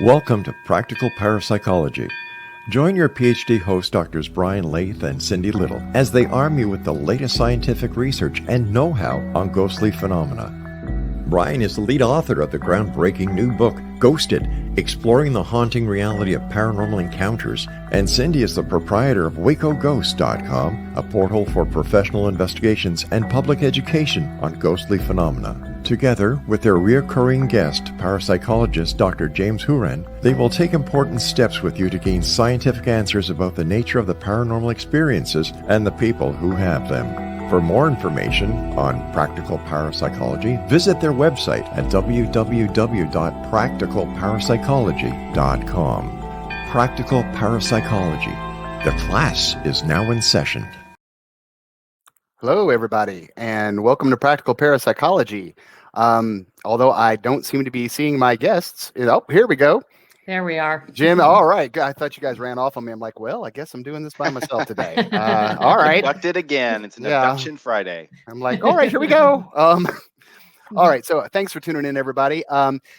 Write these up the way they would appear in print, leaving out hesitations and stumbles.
Welcome to Practical Parapsychology. Join your PhD host Drs. Brian Laythe and Cindy Little as they arm you with the latest scientific research and know-how on ghostly phenomena. Brian is the lead author of the groundbreaking new book, Ghosted, Exploring the Haunting Reality of Paranormal Encounters, and Cindy is the proprietor of WacoGhost.com, a portal for professional investigations and public education on ghostly phenomena. Together, with their recurring guest, parapsychologist Dr. James Houran, they will take important steps with you to gain scientific answers about the nature of the paranormal experiences and the people who have them. For more information on practical parapsychology, visit their website at www.practicalparapsychology.com. Practical Parapsychology. The class is now in session. Hello, everybody, and welcome to Practical Parapsychology. Although I don't seem to be seeing my guests. Oh, here we go. There we are. Jim, all right. I thought you guys ran off on me. I'm like, well, I guess I'm doing this by myself today. All right. Abducted again. It's an abduction Friday. I'm like, all right, here we go. All right, so thanks for tuning in, everybody.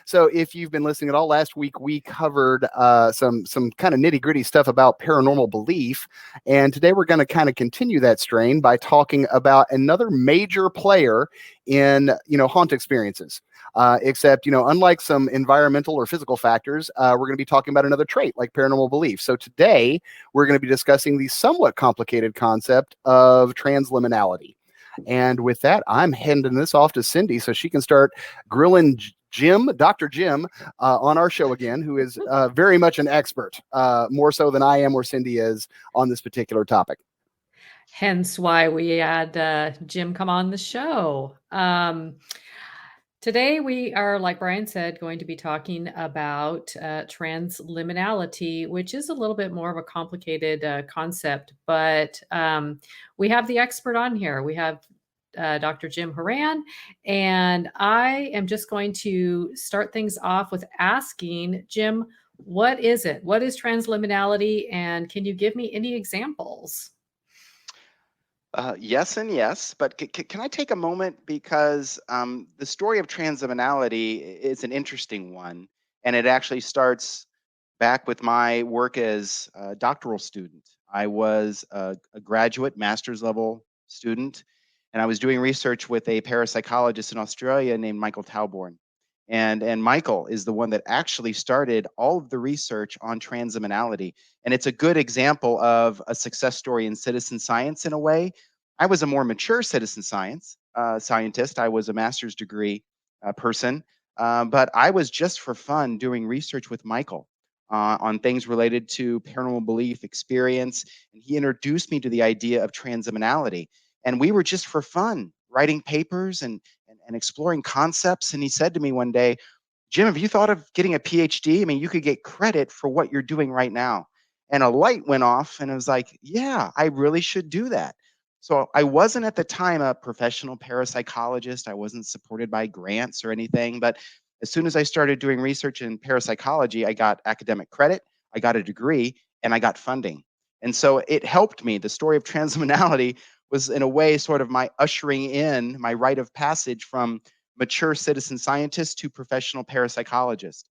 So if you've been listening at all, last week we covered some kind of nitty-gritty stuff about paranormal belief, and today we're going to kind of continue that strain by talking about another major player in haunt experiences. Except unlike some environmental or physical factors, we're going to be talking about another trait like paranormal belief. So today we're going to be discussing the somewhat complicated concept of transliminality. And with that, I'm handing this off to Cindy so she can start grilling Dr. Jim, on our show again, who is very much an expert, more so than I am or Cindy is on this particular topic. Hence why we had Jim come on the show. Today we are, like Brian said, going to be talking about transliminality, which is a little bit more of a complicated concept, but we have the expert on here. We have Dr. Jim Houran, and I am just going to start things off with asking Jim, what is it? What is transliminality, and can you give me any examples? Yes and yes, but can I take a moment because the story of transliminality is an interesting one, and it actually starts back with my work as a doctoral student. I was a graduate master's level student, and I was doing research with a parapsychologist in Australia named Michael Talborn. And Michael is the one that actually started all of the research on transliminality. And it's a good example of a success story in citizen science in a way. I was a more mature citizen science scientist. I was a master's degree person, but I was just for fun doing research with Michael on things related to paranormal belief experience. And he introduced me to the idea of transliminality. And we were just for fun writing papers and exploring concepts. And he said to me one day, Jim, have you thought of getting a PhD? I mean, you could get credit for what you're doing right now. And a light went off and I was like, yeah, I really should do that. So I wasn't at the time a professional parapsychologist. I wasn't supported by grants or anything. But as soon as I started doing research in parapsychology, I got academic credit, I got a degree, and I got funding. And so it helped me. The story of transliminality was in a way sort of my ushering in, my rite of passage from mature citizen scientist to professional parapsychologist.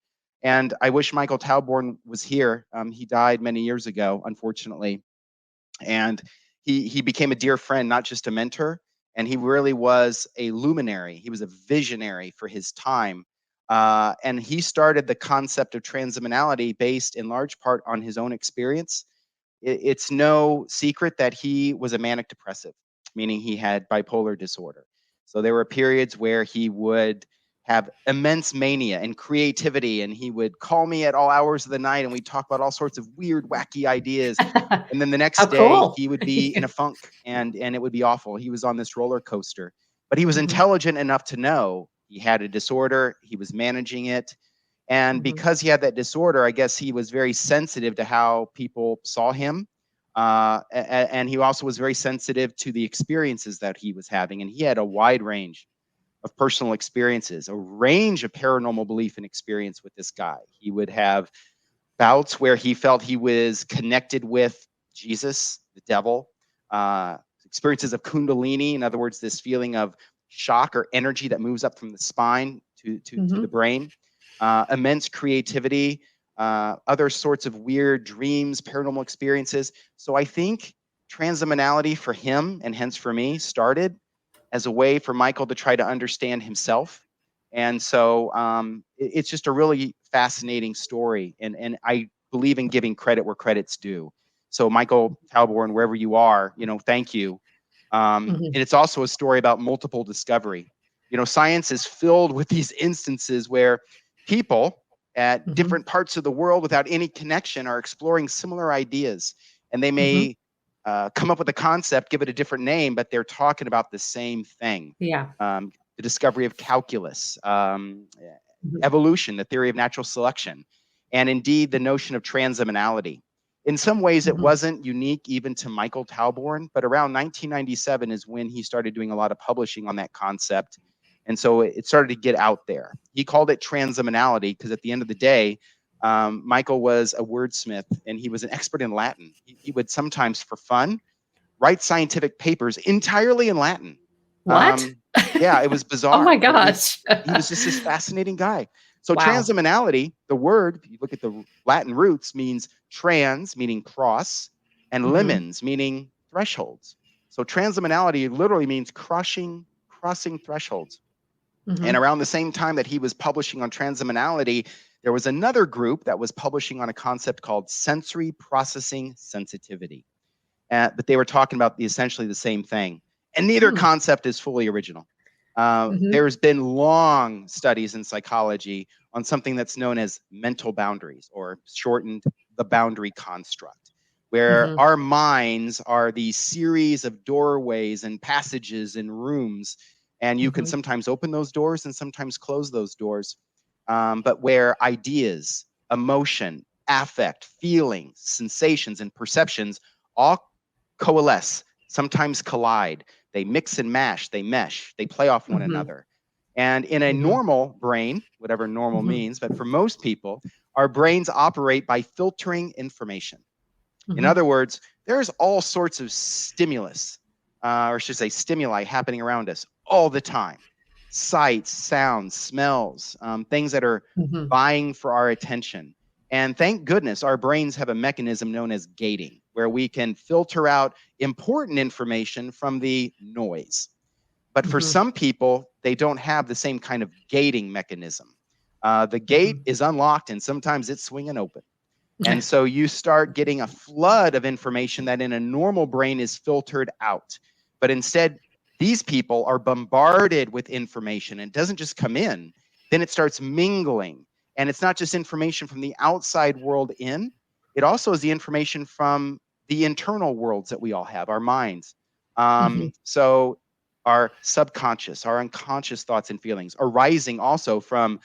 And I wish Michael Talborn was here. He died many years ago, unfortunately. And he became a dear friend, not just a mentor. And he really was a luminary. He was a visionary for his time. And he started the concept of transliminality based in large part on his own experience. It's no secret that he was a manic depressive, meaning he had bipolar disorder. So there were periods where he would have immense mania and creativity, and he would call me at all hours of the night, and we'd talk about all sorts of weird, wacky ideas. And then the next day, he would be in a funk, and it would be awful. He was on this roller coaster. But he was intelligent enough to know he had a disorder, he was managing it. And because he had that disorder, I guess he was very sensitive to how people saw him. And he also was very sensitive to the experiences that he was having. And he had a wide range of personal experiences, a range of paranormal belief and experience with this guy. He would have bouts where he felt he was connected with Jesus, the devil, experiences of kundalini, in other words, this feeling of shock or energy that moves up from the spine to the brain. immense creativity, other sorts of weird dreams, paranormal experiences. So I think transliminality for him, and hence for me, started as a way for Michael to try to understand himself. And so it's just a really fascinating story. And I believe in giving credit where credit's due. So Michael Talborn, wherever you are, thank you. And it's also a story about multiple discovery. Science is filled with these instances where people at different parts of the world without any connection are exploring similar ideas. And they may come up with a concept, give it a different name, but they're talking about the same thing. Yeah. The discovery of calculus, evolution, the theory of natural selection, and indeed the notion of transliminality. In some ways, it wasn't unique even to Michael Talborn, but around 1997 is when he started doing a lot of publishing on that concept. And so it started to get out there. He called it transliminality because at the end of the day, Michael was a wordsmith and he was an expert in Latin. He would sometimes, for fun, write scientific papers entirely in Latin. What? Yeah, it was bizarre. Oh my gosh. He was just this fascinating guy. So Wow. transliminality, the word, if you look at the Latin roots, means trans, meaning cross, and limens, meaning thresholds. So transliminality literally means crossing thresholds. And around the same time that he was publishing on transliminality, there was another group that was publishing on a concept called sensory processing sensitivity. But they were talking about essentially the same thing. And neither concept is fully original. There's been long studies in psychology on something that's known as mental boundaries, or shortened the boundary construct, where our minds are these series of doorways and passages and rooms, and you can sometimes open those doors and sometimes close those doors, but where ideas, emotion, affect, feelings, sensations, and perceptions all coalesce, sometimes collide. They mix and mash, they mesh, they play off one another. And in a normal brain, whatever normal means, but for most people, our brains operate by filtering information. In other words, there's all sorts of stimulus, or I should say stimuli happening around us all the time. Sights, sounds, smells, things that are vying for our attention. And thank goodness our brains have a mechanism known as gating, where we can filter out important information from the noise. But for some people, they don't have the same kind of gating mechanism. The gate is unlocked and sometimes it's swinging open. And so you start getting a flood of information that in a normal brain is filtered out. But instead, these people are bombarded with information, and it doesn't just come in, then it starts mingling. And it's not just information from the outside world in, it also is the information from the internal worlds that we all have, our minds. So our subconscious, our unconscious thoughts and feelings are rising also from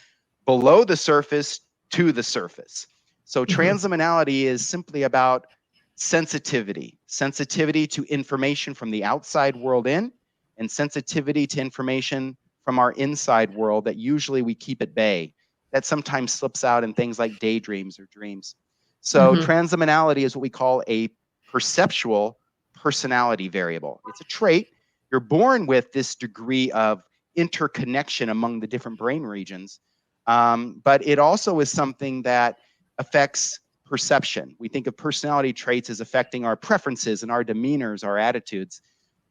below the surface to the surface. So transliminality is simply about sensitivity to information from the outside world in, and sensitivity to information from our inside world that usually we keep at bay, that sometimes slips out in things like daydreams or dreams. So transliminality is what we call a perceptual personality variable. It's a trait. You're born with this degree of interconnection among the different brain regions, but it also is something that affects perception. We think of personality traits as affecting our preferences and our demeanors, our attitudes,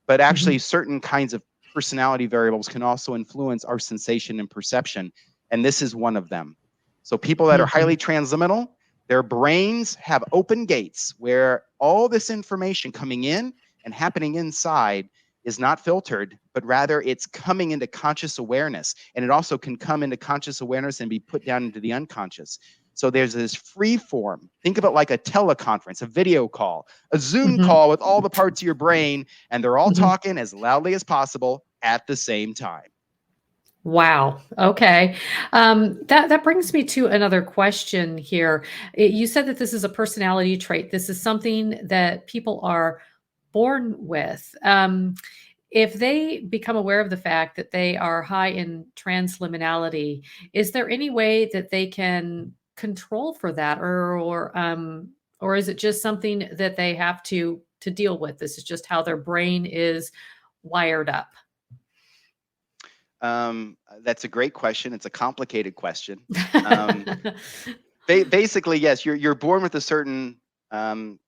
but actually certain kinds of personality variables can also influence our sensation and perception, and this is one of them. So people that are highly transliminal, their brains have open gates where all this information coming in and happening inside is not filtered, but rather it's coming into conscious awareness, and it also can come into conscious awareness and be put down into the unconscious. So there's this free form. Think of it like a teleconference, a video call, a Zoom call with all the parts of your brain, and they're all talking as loudly as possible at the same time. Wow. Okay. That brings me to another question here. You said that this is a personality trait. This is something that people are born with. If they become aware of the fact that they are high in transliminality, is there any way that they can control for that, or is it just something that they have to deal with? This is just how their brain is wired up. That's a great question. It's a complicated question. Basically, yes, you're born with a certain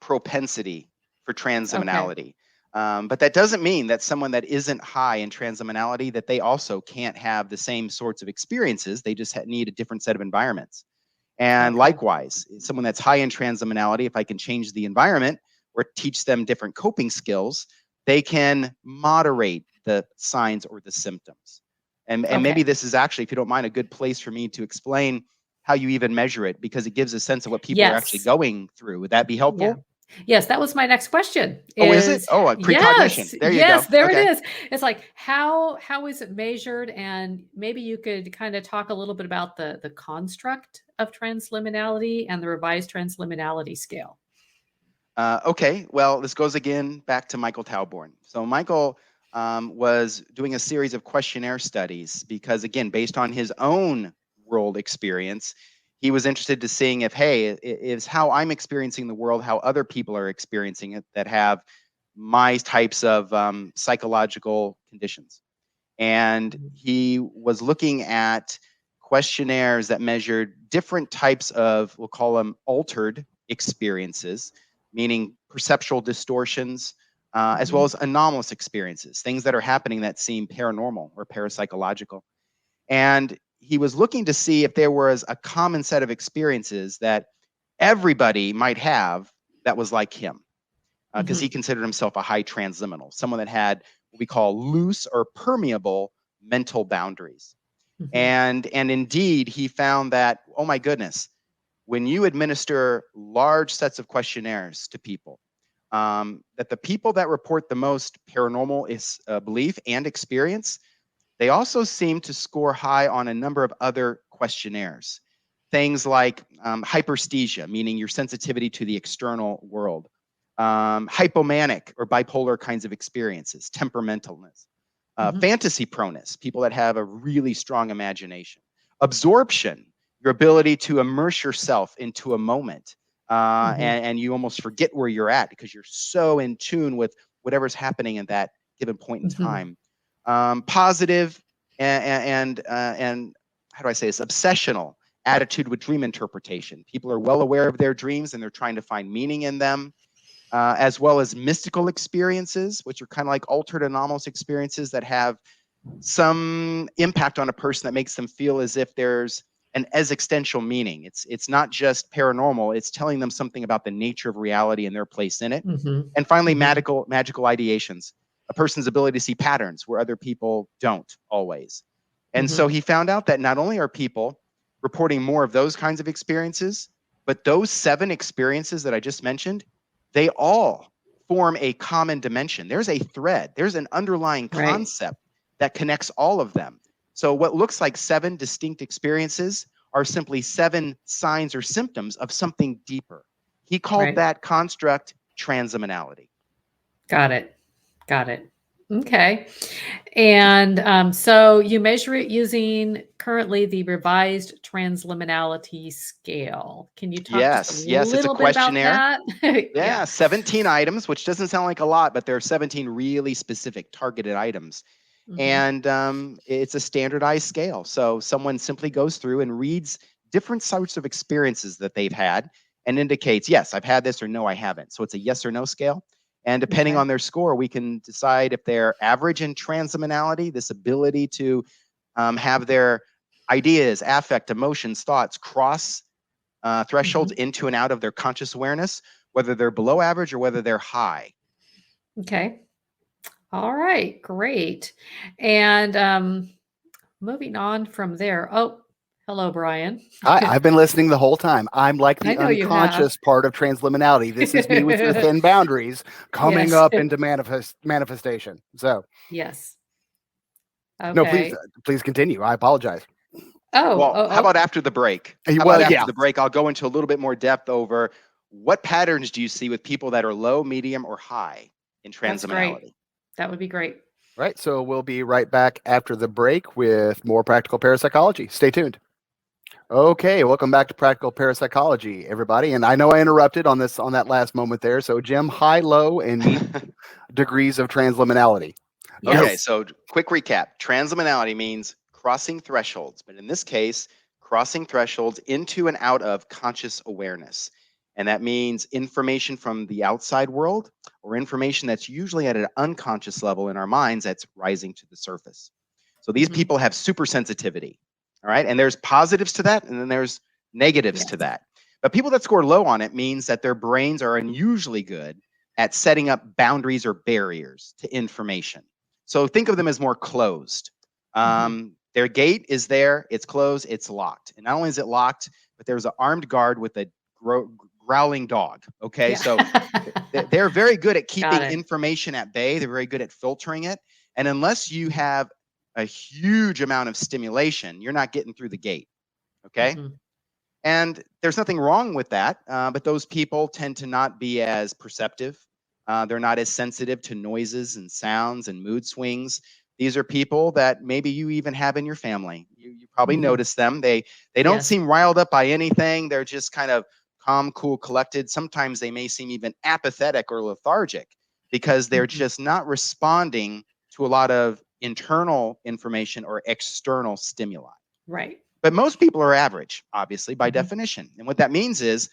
propensity for transliminality. But that doesn't mean that someone that isn't high in transliminality, that they also can't have the same sorts of experiences. They just need a different set of environments. And likewise, someone that's high in transliminality, if I can change the environment or teach them different coping skills, they can moderate the signs or the symptoms. And maybe this is actually, if you don't mind, a good place for me to explain how you even measure it, because it gives a sense of what people are actually going through. Would that be helpful? Yeah. Yes, that was my next question. Oh, is it? Oh, precognition. Yes, there you yes, go. there it is. It's like, how is it measured? And maybe you could kind of talk a little bit about the construct of transliminality and the revised transliminality scale. Okay, well, this goes again back to Michael Tauborn. So Michael was doing a series of questionnaire studies because, again, based on his own world experience, he was interested to seeing if, hey, is how I'm experiencing the world, how other people are experiencing it that have my types of psychological conditions. And he was looking at questionnaires that measured different types of, we'll call them altered experiences, meaning perceptual distortions, as well as anomalous experiences, things that are happening that seem paranormal or parapsychological. And he was looking to see if there was a common set of experiences that everybody might have that was like him, because he considered himself a high transliminal, someone that had what we call loose or permeable mental boundaries. And indeed, he found that, oh my goodness, when you administer large sets of questionnaires to people, that the people that report the most paranormal belief and experience, they also seem to score high on a number of other questionnaires. Things like hyperesthesia, meaning your sensitivity to the external world, hypomanic or bipolar kinds of experiences, temperamentalness, fantasy proneness, people that have a really strong imagination, absorption, your ability to immerse yourself into a moment, and you almost forget where you're at because you're so in tune with whatever's happening at that given point in time. Positive and how do I say this, obsessional attitude with dream interpretation. People are well aware of their dreams and they're trying to find meaning in them, as well as mystical experiences, which are kind of like altered anomalous experiences that have some impact on a person that makes them feel as if there's an existential meaning. It's not just paranormal, it's telling them something about the nature of reality and their place in it. And finally, magical ideations, a person's ability to see patterns where other people don't always. And so he found out that not only are people reporting more of those kinds of experiences, but those 7 experiences that I just mentioned, they all form a common dimension. There's a thread, there's an underlying concept that connects all of them. So what looks like 7 distinct experiences are simply 7 signs or symptoms of something deeper. He called that construct transliminality. Got it. Got it. Okay. And so you measure it using currently the revised transliminality scale. Can you talk just a little bit about that? Yeah, 17 items, which doesn't sound like a lot, but there are 17 really specific targeted items. And it's a standardized scale. So someone simply goes through and reads different sorts of experiences that they've had and indicates, yes, I've had this, or no, I haven't. So it's a yes or no scale. And depending on their score, we can decide if they're average in transliminality, this ability to have their ideas, affect, emotions, thoughts cross thresholds into and out of their conscious awareness, whether they're below average or whether they're high. Okay. All right, great. And moving on from there. Oh, hello, Brian. Hi, I've been listening the whole time. I'm like the unconscious part of transliminality. This is me with your thin boundaries coming up into manifestation. So yes. Okay. No, please continue. I apologize. How about after the break? After the break, I'll go into a little bit more depth over what patterns do you see with people that are low, medium, or high in transliminality. That would be great. Right. So we'll be right back after the break with more practical parapsychology. Stay tuned. Okay, welcome back to Practical Parapsychology, everybody. And I know I interrupted on that last moment there. So Jim, high, low, and degrees of transliminality. Okay, Yes. so quick recap. Transliminality means crossing thresholds, but in this case, crossing thresholds into and out of conscious awareness. And that means information from the outside world or information that's usually at an unconscious level in our minds that's rising to the surface. So these Mhm. people have super sensitivity, all right? And there's positives to that, and then there's negatives to Yes. that. But people that score low on it means that their brains are unusually good at setting up boundaries or barriers to information. So think of them as more closed. Their gate is there, it's closed, it's locked. And not only is it locked, but there's an armed guard with a growling dog. Okay, Yeah. so they're very good at Got keeping it. information at bay. They're very good at filtering it. And unless you have a huge amount of stimulation, you're not getting through the gate. Okay. Mhm. And there's nothing wrong with that, but those people tend to not be as perceptive. They're not as sensitive to noises and sounds and mood swings. These are people that maybe you even have in your family. You probably Mhm. notice them. They don't Yes. seem riled up by anything. They're just kind of calm, cool, collected. Sometimes they may seem even apathetic or lethargic because they're Mhm. just not responding to a lot of internal information or external stimuli. Right. But most people are average, obviously, by Mhm. definition. And what that means is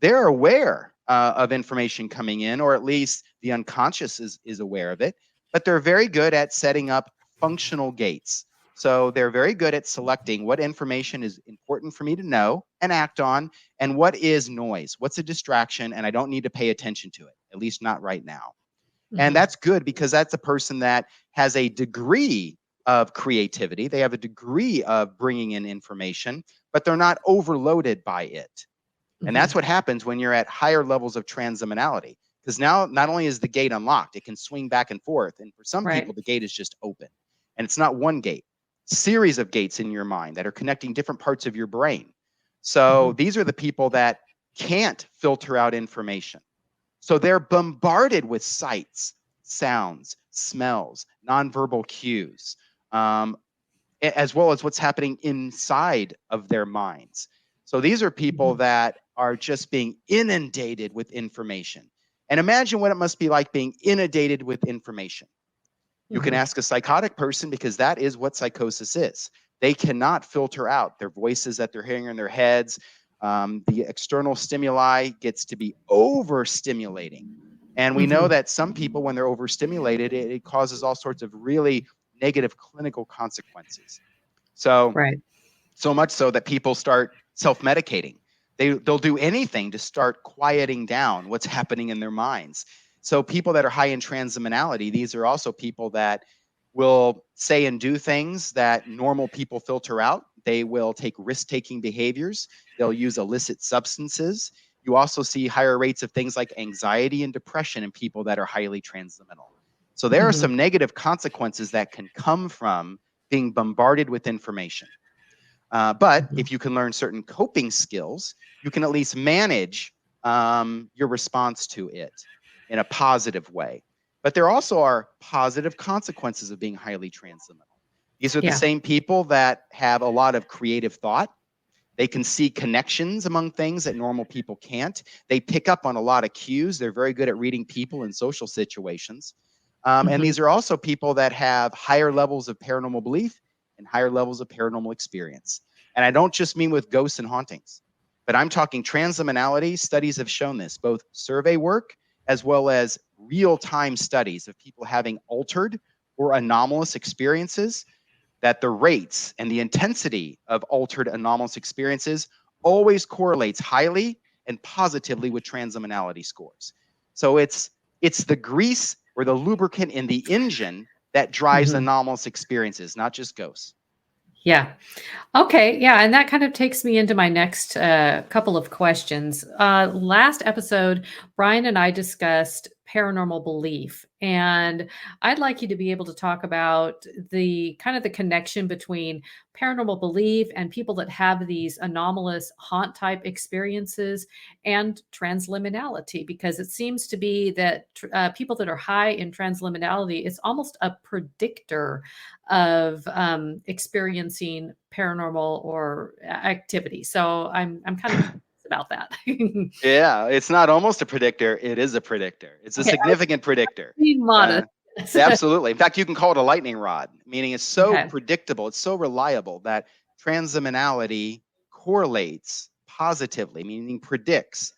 they're aware of information coming in, or at least the unconscious is aware of it, but they're very good at setting up functional gates. So they're very good at selecting what information is important for me to know and act on, and what is noise, what's a distraction, and I don't need to pay attention to it, at least not right now. And Mhm. that's good because that's a person that has a degree of creativity. They have a degree of bringing in information, but they're not overloaded by it. And that's Mhm. what happens when you're at higher levels of transliminality. Because now not only is the gate unlocked, it can swing back and forth. And for some people, Right. the gate is just open. And it's not one gate, series of gates in your mind that are connecting different parts of your brain. So Mhm. these are the people that can't filter out information. So they're bombarded with sights, sounds, smells, nonverbal cues, um, as well as what's happening inside of their minds. So these are people Mhm. that are just being inundated with information. And imagine what it must be like being inundated with information. You can Mhm. ask a psychotic person because that is what psychosis is. They cannot filter out their voices that they're hearing in their heads. The external stimuli gets to be overstimulating. And we know Mhm. that some people, when they're overstimulated, it causes all sorts of really negative clinical consequences. So Right. so much so that people start self-medicating. They'll do anything to start quieting down what's happening in their minds. So people that are high in transliminality, these are also people that will say and do things that normal people filter out. They will take risk-taking behaviors. They'll use illicit substances. You also see higher rates of things like anxiety and depression in people that are highly transliminal. So there are Mhm. some negative consequences that can come from being bombarded with information. But Mhm. if you can learn certain coping skills, you can at least manage your response to it in a positive way. But there also are positive consequences of being highly transliminal. These are the Yeah. same people that have a lot of creative thought. They can see connections among things that normal people can't. They pick up on a lot of cues. They're very good at reading people in social situations. And Mhm. these are also people that have higher levels of paranormal belief and higher levels of paranormal experience. And I don't just mean with ghosts and hauntings, but I'm talking transliminality. Studies have shown this, both survey work as well as real-time studies of people having altered or anomalous experiences, that the rates and the intensity of altered anomalous experiences always correlates highly and positively with transliminality scores. So it's the grease or the lubricant in the engine that drives Mhm. anomalous experiences, not just ghosts. Yeah. Okay, yeah, and that kind of takes me into my next couple of questions. Last episode, Brian and I discussed paranormal belief, and I'd like you to be able to talk about the kind of the connection between paranormal belief and people that have these anomalous haunt type experiences and transliminality, because it seems to be that people that are high in transliminality, it's almost a predictor of experiencing paranormal or activity. So I'm kind of curious about that. Yeah, it's not almost a predictor, it is a predictor. It's a Okay, I was significant predictor. being Uh, modest. Absolutely. In fact, you can call it a lightning rod, meaning it's so Okay. predictable, it's so reliable that transliminality correlates positively, meaning predicts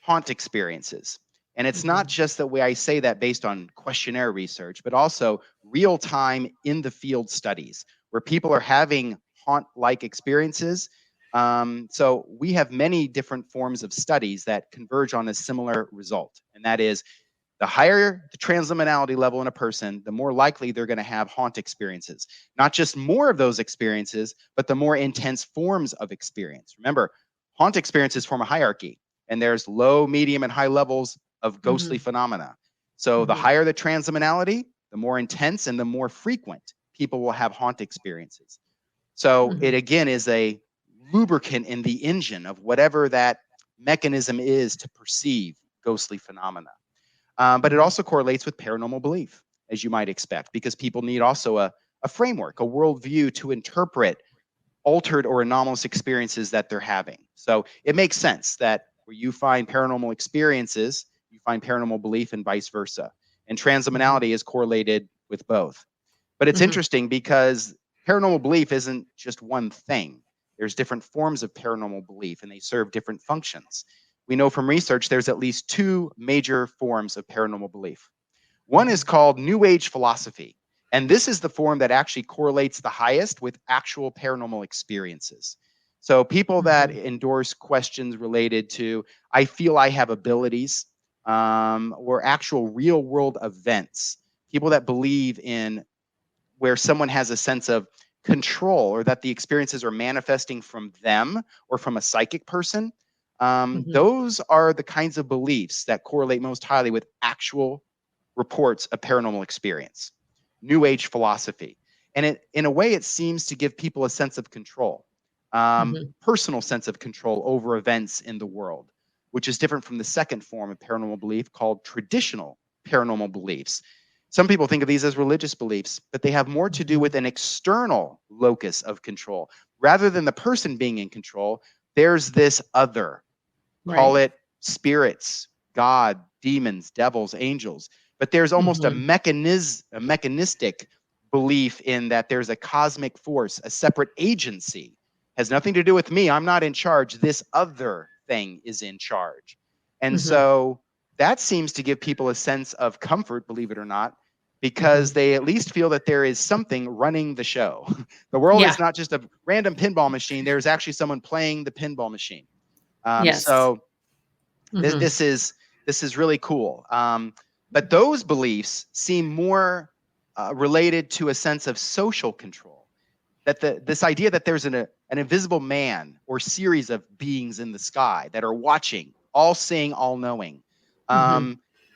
haunt experiences. And it's not just the way I say that based on questionnaire research, but also real time in the field studies where people are having haunt like experiences. So we have many different forms of studies that converge on a similar result. And that is, the higher the transliminality level in a person, the more likely they're going to have haunt experiences. Not just more of those experiences, but the more intense forms of experience. Remember, haunt experiences form a hierarchy, and there's low, medium, and high levels of ghostly phenomena. So the higher the transliminality, the more intense and the more frequent people will have haunt experiences. So it again is a lubricant in the engine of whatever that mechanism is to perceive ghostly phenomena. But it also correlates with paranormal belief, as you might expect, because people need also a framework, a worldview to interpret altered or anomalous experiences that they're having. So it makes sense that where you find paranormal experiences, you find paranormal belief and vice versa. And transliminality is correlated with both. But it's interesting because paranormal belief isn't just one thing. There's different forms of paranormal belief, and they serve different functions. We know from research there's at least two major forms of paranormal belief. One is called New Age philosophy, and this is the form that actually correlates the highest with actual paranormal experiences. So people that endorse questions related to, I feel I have abilities, or actual real world events, people that believe in where someone has a sense of control or that the experiences are manifesting from them or from a psychic person, those are the kinds of beliefs that correlate most highly with actual reports of paranormal experience. New Age philosophy. And it, in a way, it seems to give people a sense of control, personal sense of control over events in the world, which is different from the second form of paranormal belief called traditional paranormal beliefs. Some people think of these as religious beliefs, but they have more to do with an external locus of control. Rather than the person being in control, there's this other. Call it spirits, God, demons, devils, angels. But there's almost a mechanistic belief in that there's a cosmic force, a separate agency. Has nothing to do with me. I'm not in charge. This other thing is in charge. And so that seems to give people a sense of comfort, believe it or not, because they at least feel that there is something running the show. The world is not just a random pinball machine. There's actually someone playing the pinball machine. So this is really cool. But those beliefs seem more related to a sense of social control. That this idea that there's an invisible man or series of beings in the sky that are watching, all seeing, all knowing.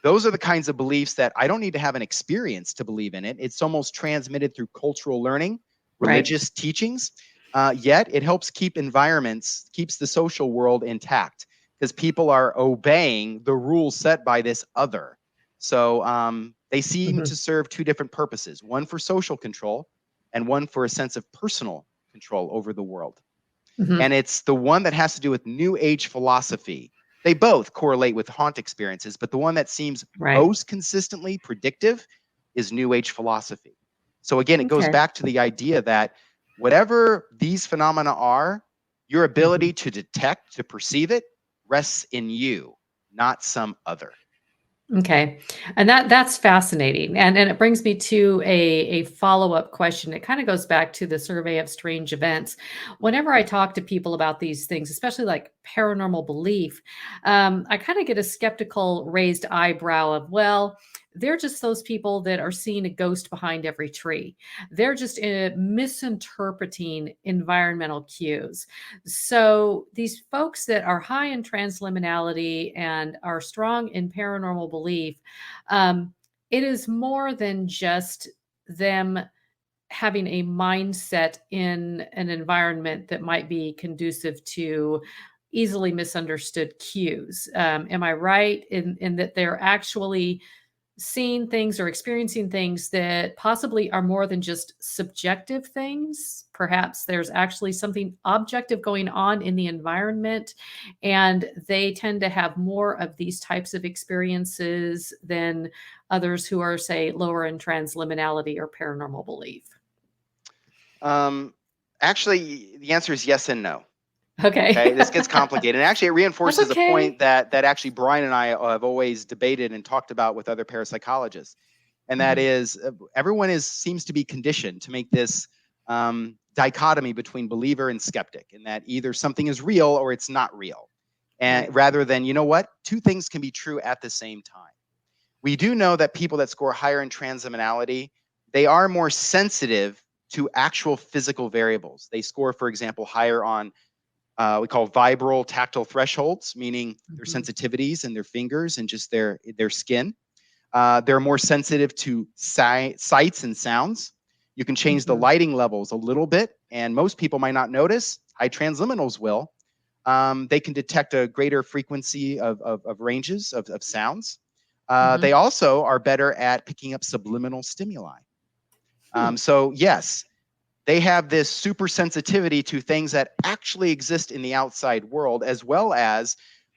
Those are the kinds of beliefs that I don't need to have an experience to believe in it. It's almost transmitted through cultural learning, religious teachings. Yet it helps keep environments, keeps the social world intact because people are obeying the rules set by this other. So they seem to serve two different purposes, one for social control and one for a sense of personal control over the world. And it's the one that has to do with New Age philosophy. They both correlate with haunt experiences, but the one that seems most consistently predictive is New Age philosophy. So again, it goes back to the idea that whatever these phenomena are, your ability to detect, to perceive it, rests in you, not some other. Okay. And that's fascinating. And it brings me to a follow-up question. It kind of goes back to the survey of strange events. Whenever I talk to people about these things, especially like paranormal belief, I kind of get a skeptical raised eyebrow of, well, they're just those people that are seeing a ghost behind every tree. They're just misinterpreting environmental cues. So these folks that are high in transliminality and are strong in paranormal belief, it is more than just them having a mindset in an environment that might be conducive to easily misunderstood cues. Am I right in that they're actually seeing things or experiencing things that possibly are more than just subjective things. Perhaps there's actually something objective going on in the environment, and they tend to have more of these types of experiences than others who are, say, lower in transliminality or paranormal belief. Actually, the answer is yes and no. Okay. Okay, this gets complicated. And actually, it reinforces That's okay. a point that actually Brian and I have always debated and talked about with other parapsychologists, and that is everyone seems to be conditioned to make this dichotomy between believer and skeptic, and that either something is real or it's not real, and Right. rather than, you know what, two things can be true at the same time. We do know that people that score higher in transliminality, they are more sensitive to actual physical variables. They score, for example, higher on we call vibral tactile thresholds, meaning their sensitivities in their fingers and just their skin. They're more sensitive to sights and sounds. You can change the lighting levels a little bit, and most people might not notice. High transliminals will. They can detect a greater frequency of ranges of sounds. They also are better at picking up subliminal stimuli. So yes, they have this super sensitivity to things that actually exist in the outside world, as well as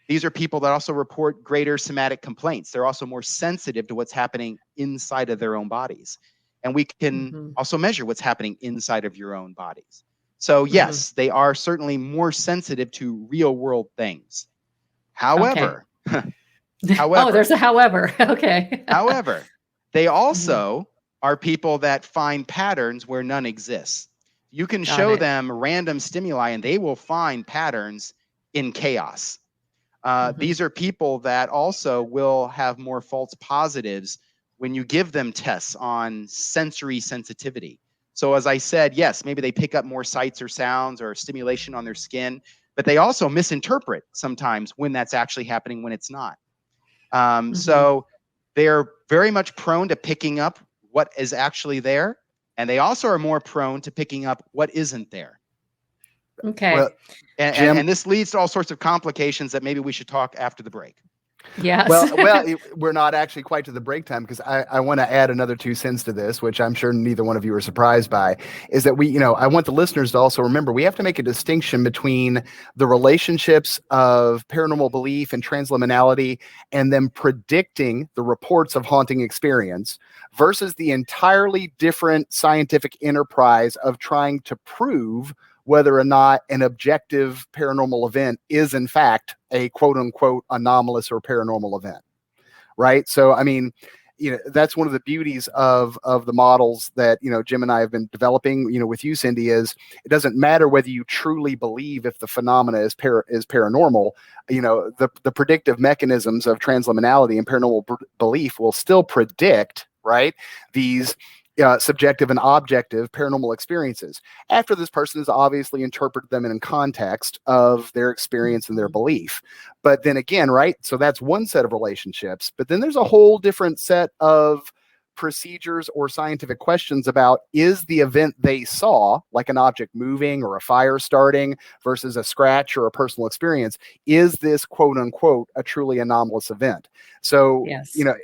these are people that also report greater somatic complaints. They're also more sensitive to what's happening inside of their own bodies. And we can also measure what's happening inside of your own bodies. So yes, they are certainly more sensitive to real world things. However, oh, there's a however. Okay. However, they also are people that find patterns where none exists. You can show them random stimuli and they will find patterns in chaos. These are people that also will have more false positives when you give them tests on sensory sensitivity. So as I said, yes, maybe they pick up more sights or sounds or stimulation on their skin, but they also misinterpret sometimes when that's actually happening when it's not. So they're very much prone to picking up what is actually there, and they also are more prone to picking up what isn't there. Okay. Well, and this leads to all sorts of complications that maybe we should talk after the break. Yes. Well, we're not actually quite to the break time, because I want to add another 2 cents to this, which I'm sure neither one of you are surprised by, is that I want the listeners to also remember we have to make a distinction between the relationships of paranormal belief and transliminality and them predicting the reports of haunting experience versus the entirely different scientific enterprise of trying to prove whether or not an objective paranormal event is in fact a quote unquote anomalous or paranormal event. Right. So, I mean, that's one of the beauties of the models that, Jim and I have been developing, with you, Cindy, is it doesn't matter whether you truly believe if the phenomena is paranormal, the predictive mechanisms of transliminality and paranormal belief will still predict, right, these subjective and objective paranormal experiences after this person has obviously interpreted them in context of their experience and their belief. But then again, right, so that's one set of relationships, but then there's a whole different set of procedures or scientific questions about, is the event they saw, like an object moving or a fire starting versus a scratch or a personal experience, is this quote unquote a truly anomalous event? So,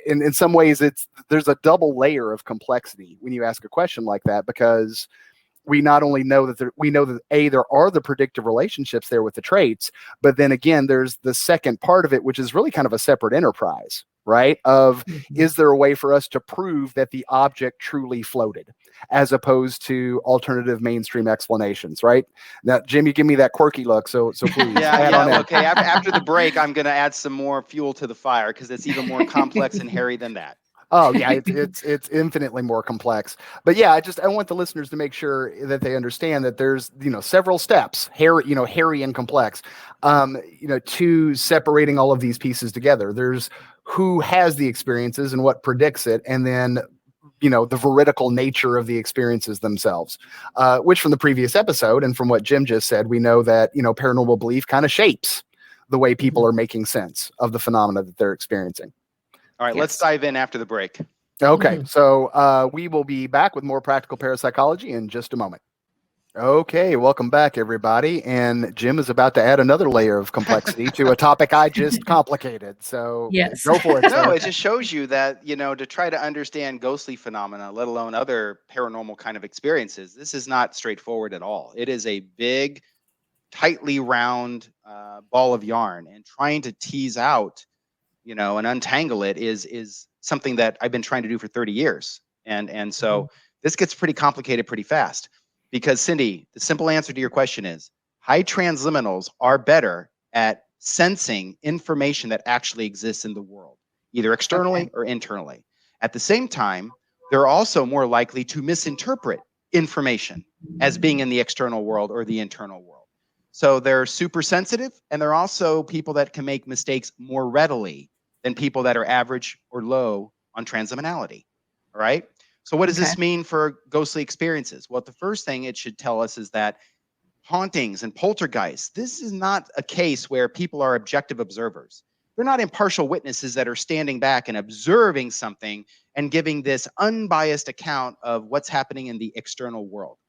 in some ways there's a double layer of complexity when you ask a question like that, because we not only know that there are the predictive relationships there with the traits, but then again, there's the second part of it, which is really kind of a separate enterprise, right? Of is there a way for us to prove that the object truly floated, as opposed to alternative mainstream explanations, right? Now, Jim, you give me that quirky look, so please. Okay. After the break, I'm going to add some more fuel to the fire, because it's even more complex and hairy than that. Oh yeah, it's infinitely more complex. But yeah, I want the listeners to make sure that they understand that there's several steps, hairy and complex, to separating all of these pieces together. There's who has the experiences and what predicts it, and then the veridical nature of the experiences themselves, which from the previous episode and from what Jim just said, we know that paranormal belief kind of shapes the way people are making sense of the phenomena that they're experiencing. All right, let's dive in after the break. Okay, so we will be back with more practical parapsychology in just a moment. Okay, welcome back, everybody. And Jim is about to add another layer of complexity to a topic I just complicated. So Yes. go for it, No, sir. it just shows you that, to try to understand ghostly phenomena, let alone other paranormal kind of experiences, this is not straightforward at all. It is a big, tightly round ball of yarn, and trying to tease out, and untangle it is something that I've been trying to do for 30 years. And so this gets pretty complicated pretty fast, because Cindy, the simple answer to your question is high transliminals are better at sensing information that actually exists in the world, either externally or internally. At the same time, they're also more likely to misinterpret information as being in the external world or the internal world. So they're super sensitive, and they're also people that can make mistakes more readily than people that are average or low on transliminality. All right. So what does Okay. this mean for ghostly experiences? Well, the first thing it should tell us is that hauntings and poltergeists, this is not a case where people are objective observers. They're not impartial witnesses that are standing back and observing something and giving this unbiased account of what's happening in the external world.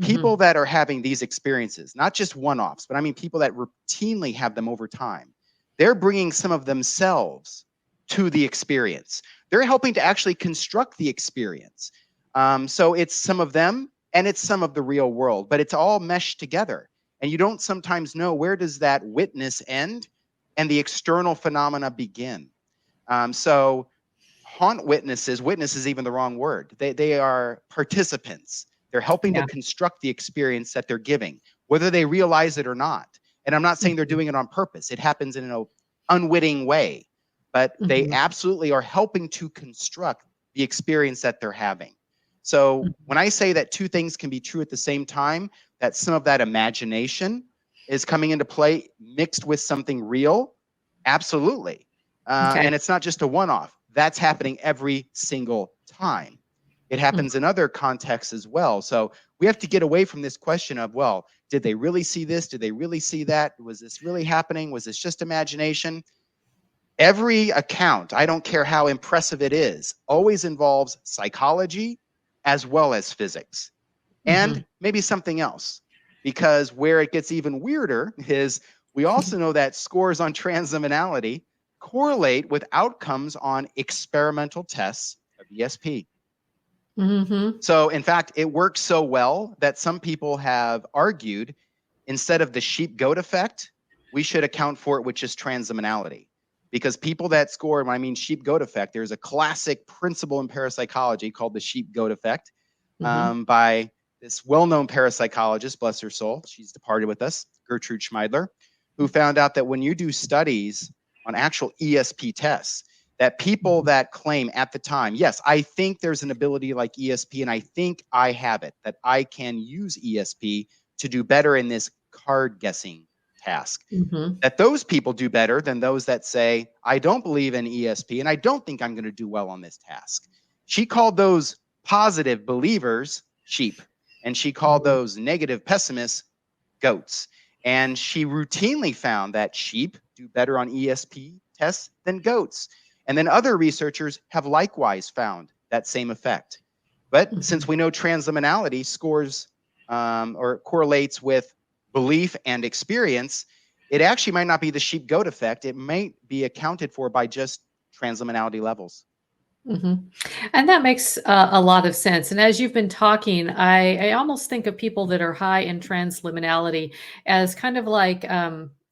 People that are having these experiences, not just one-offs, but I mean people that routinely have them over time, they're bringing some of themselves to the experience. They're helping to actually construct the experience. So it's some of them and it's some of the real world, but it's all meshed together. And you don't sometimes know, where does that witness end and the external phenomena begin? So haunt witnesses is even the wrong word. They are participants. They're helping to construct the experience that they're giving, whether they realize it or not. And I'm not saying they're doing it on purpose. It happens in an unwitting way, but they absolutely are helping to construct the experience that they're having. So when I say that two things can be true at the same time, that some of that imagination is coming into play mixed with something real, absolutely. And it's not just a one-off. That's happening every single time. It happens in other contexts as well. So we have to get away from this question of, well, did they really see this? Did they really see that? Was this really happening? Was this just imagination? Every account, I don't care how impressive it is, always involves psychology as well as physics and maybe something else. Because where it gets even weirder is we also know that scores on transliminality correlate with outcomes on experimental tests of ESP. So in fact, it works so well that some people have argued, instead of the sheep-goat effect, we should account for it with just transliminality. Because people that score, when I mean sheep-goat effect, there's a classic principle in parapsychology called the sheep-goat effect by this well-known parapsychologist, bless her soul, she's departed with us, Gertrude Schmeidler, who found out that when you do studies on actual ESP tests, that people that claim at the time, yes, I think there's an ability like ESP and I think I have it, that I can use ESP to do better in this card guessing task, that those people do better than those that say, I don't believe in ESP and I don't think I'm going to do well on this task. She called those positive believers sheep, and she called those negative pessimists goats. And she routinely found that sheep do better on ESP tests than goats. And then other researchers have likewise found that same effect. But since we know transliminality scores or correlates with belief and experience, it actually might not be the sheep-goat effect. It might be accounted for by just transliminality levels. And that makes a lot of sense. And as you've been talking, I almost think of people that are high in transliminality as kind of like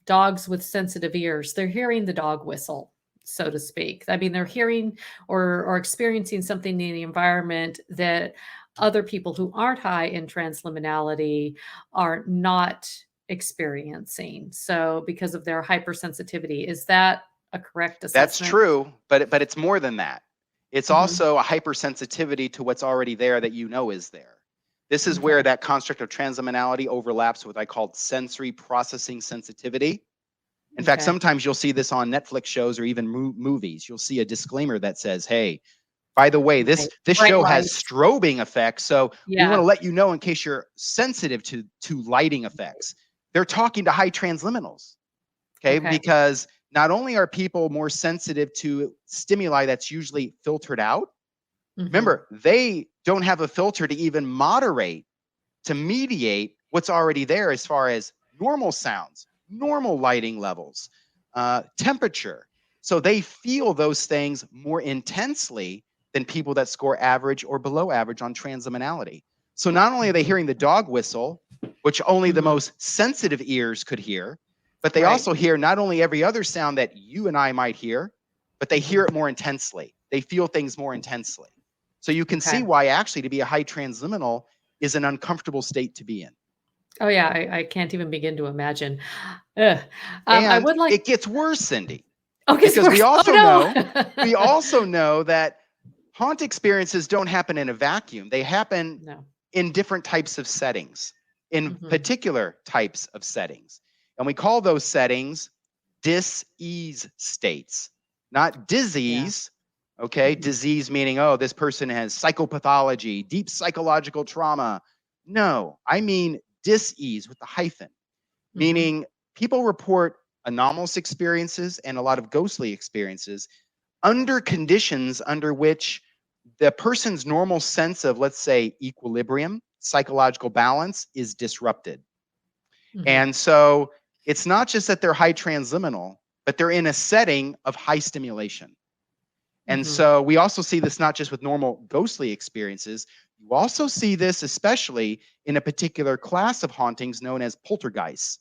dogs with sensitive ears. They're hearing the dog whistle, so to speak. I mean, they're hearing or experiencing something in the environment that other people who aren't high in transliminality are not experiencing. So because of their hypersensitivity, is that a correct assessment? That's true, but it's more than that. It's also a hypersensitivity to what's already there that you know is there. This is where that construct of transliminality overlaps with what I called sensory processing sensitivity. In fact, sometimes you'll see this on Netflix shows or even movies. You'll see a disclaimer that says, hey, by the way, this show has strobing effects, so we want to let you know in case you're sensitive to lighting effects. They're talking to high transliminals, okay? Because not only are people more sensitive to stimuli that's usually filtered out, remember, they don't have a filter to even moderate to mediate what's already there as far as normal sounds, normal lighting levels, temperature. So they feel those things more intensely than people that score average or below average on transliminality. So not only are they hearing the dog whistle, which only the most sensitive ears could hear, but they also hear not only every other sound that you and I might hear, but they hear it more intensely. They feel things more intensely. So you can see why actually to be a high transliminal is an uncomfortable state to be in. Oh yeah, I can't even begin to imagine. And I would like. it gets worse, Cindy. Okay, Because we also no. we also know that haunt experiences don't happen in a vacuum. They happen in different types of settings, in particular types of settings. And we call those settings dis-ease states, not disease. Okay, disease meaning, oh, this person has psychopathology, deep psychological trauma. No, I mean dis-ease with the hyphen, meaning people report anomalous experiences and a lot of ghostly experiences under conditions under which the person's normal sense of, let's say, equilibrium, psychological balance is disrupted. And so it's not just that they're high transliminal, but they're in a setting of high stimulation. And so we also see this not just with normal ghostly experiences, you also see this especially in a particular class of hauntings known as poltergeists,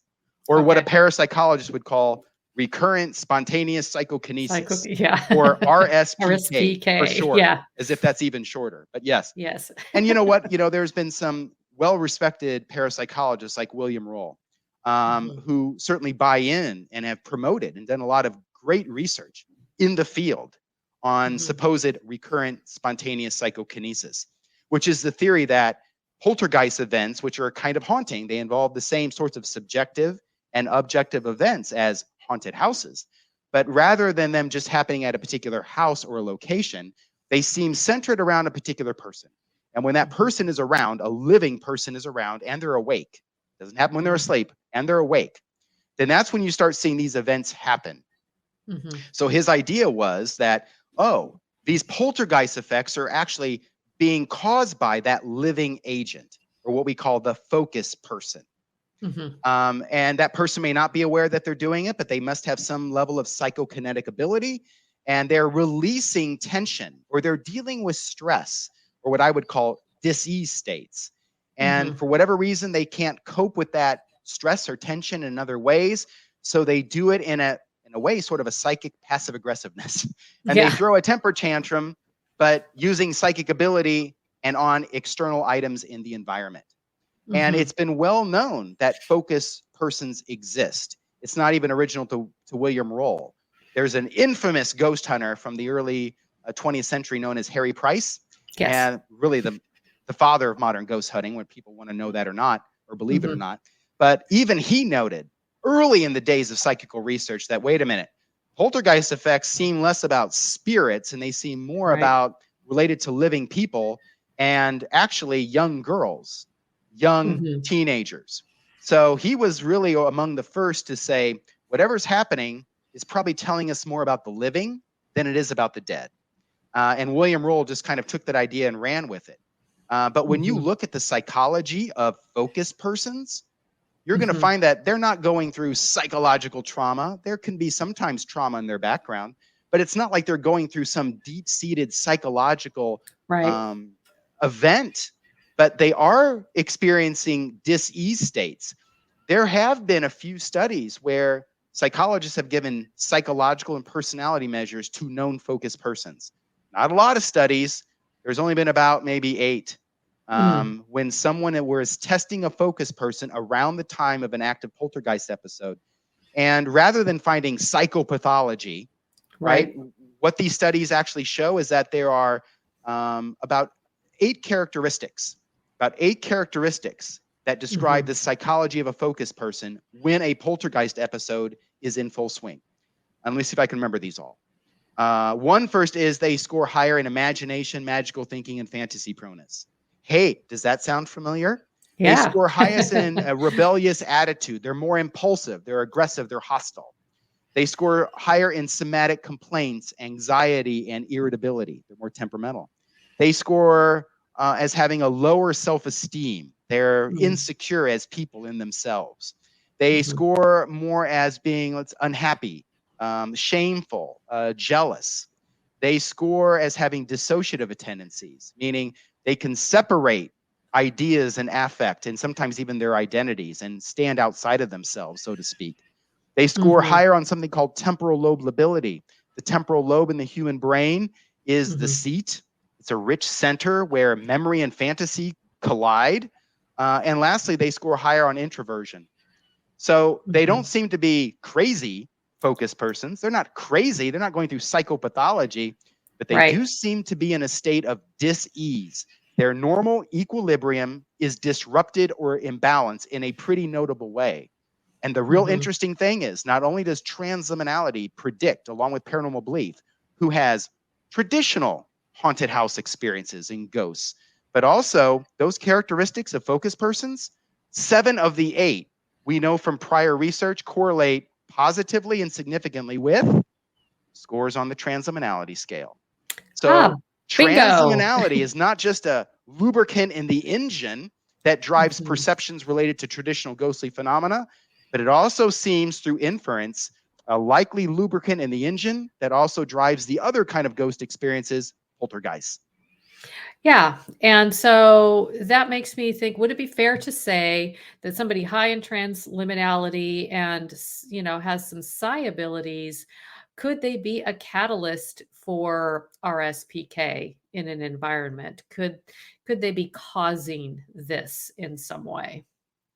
or what a parapsychologist would call recurrent spontaneous psychokinesis, or RSPK for short, as if that's even shorter. But yes. And you know what? There's been some well-respected parapsychologists like William Roll, who certainly buy in and have promoted and done a lot of great research in the field on supposed recurrent spontaneous psychokinesis, which is the theory that poltergeist events, which are a kind of haunting, they involve the same sorts of subjective and objective events as haunted houses. But rather than them just happening at a particular house or a location, they seem centered around a particular person. And when that person is around, a living person is around, and they're awake, it doesn't happen when they're asleep, and they're awake, then that's when you start seeing these events happen. So his idea was that, oh, these poltergeist effects are actually being caused by that living agent, or what we call the focus person. And that person may not be aware that they're doing it, but they must have some level of psychokinetic ability, and they're releasing tension, or they're dealing with stress, or what I would call dis-ease states. And for whatever reason, they can't cope with that stress or tension in other ways. So they do it in a way, sort of a psychic passive aggressiveness. And they throw a temper tantrum, but using psychic ability and on external items in the environment. And it's been well known that focus persons exist. It's not even original to William Roll. There's an infamous ghost hunter from the early 20th century known as Harry Price. And really the father of modern ghost hunting, when people want to know that or not, or believe it or not. But even he noted early in the days of psychical research that, wait a minute, poltergeist effects seem less about spirits and they seem more about related to living people and actually young girls, young teenagers. So he was really among the first to say, whatever's happening is probably telling us more about the living than it is about the dead. And William Roll just kind of took that idea and ran with it. But when you look at the psychology of focus persons, you're going to find that they're not going through psychological trauma. There can be sometimes trauma in their background, but it's not like they're going through some deep-seated psychological event, but they are experiencing dis-ease states. There have been a few studies where psychologists have given psychological and personality measures to known focus persons. Not a lot of studies. There's only been about maybe 8. When someone was testing a focus person around the time of an active poltergeist episode. And rather than finding psychopathology, what these studies actually show is that there are about 8 characteristics that describe the psychology of a focus person when a poltergeist episode is in full swing. And let me see if I can remember these all. One first is they score higher in imagination, magical thinking, and fantasy proneness. Hey, does that sound familiar? They score highest in a rebellious attitude. They're more impulsive, they're aggressive, they're hostile. They score higher in somatic complaints, anxiety, and irritability. They're more temperamental. They score as having a lower self-esteem. They're Mm. insecure as people in themselves. They Mhm. score more as being unhappy, shameful, jealous. They score as having dissociative tendencies, meaning they can separate ideas and affect and sometimes even their identities and stand outside of themselves, so to speak. They score Mhm. higher on something called temporal lobe lability. The temporal lobe in the human brain is the Mhm. seat. It's a rich center where memory and fantasy collide. And lastly, they score higher on introversion. So they don't Mhm. seem to be crazy focused persons. They're not crazy. They're not going through psychopathology, but they do Right. seem to be in a state of dis-ease. Their normal equilibrium is disrupted or imbalanced in a pretty notable way. And the real Mhm. interesting thing is not only does transliminality predict, along with paranormal belief, who has traditional haunted house experiences and ghosts, but also those characteristics of focused persons, 7 of the 8 we know from prior research correlate positively and significantly with scores on the transliminality scale. Ah, So bingo. transliminality is not just a lubricant in the engine that drives Mhm. perceptions related to traditional ghostly phenomena, but it also seems through inference a likely lubricant in the engine that also drives the other kind of ghost experiences, poltergeists. Yeah. And so that makes me think, would it be fair to say that somebody high in transliminality and, has some psi abilities, could they be a catalyst for RSPK in an environment? Could they be causing this in some way?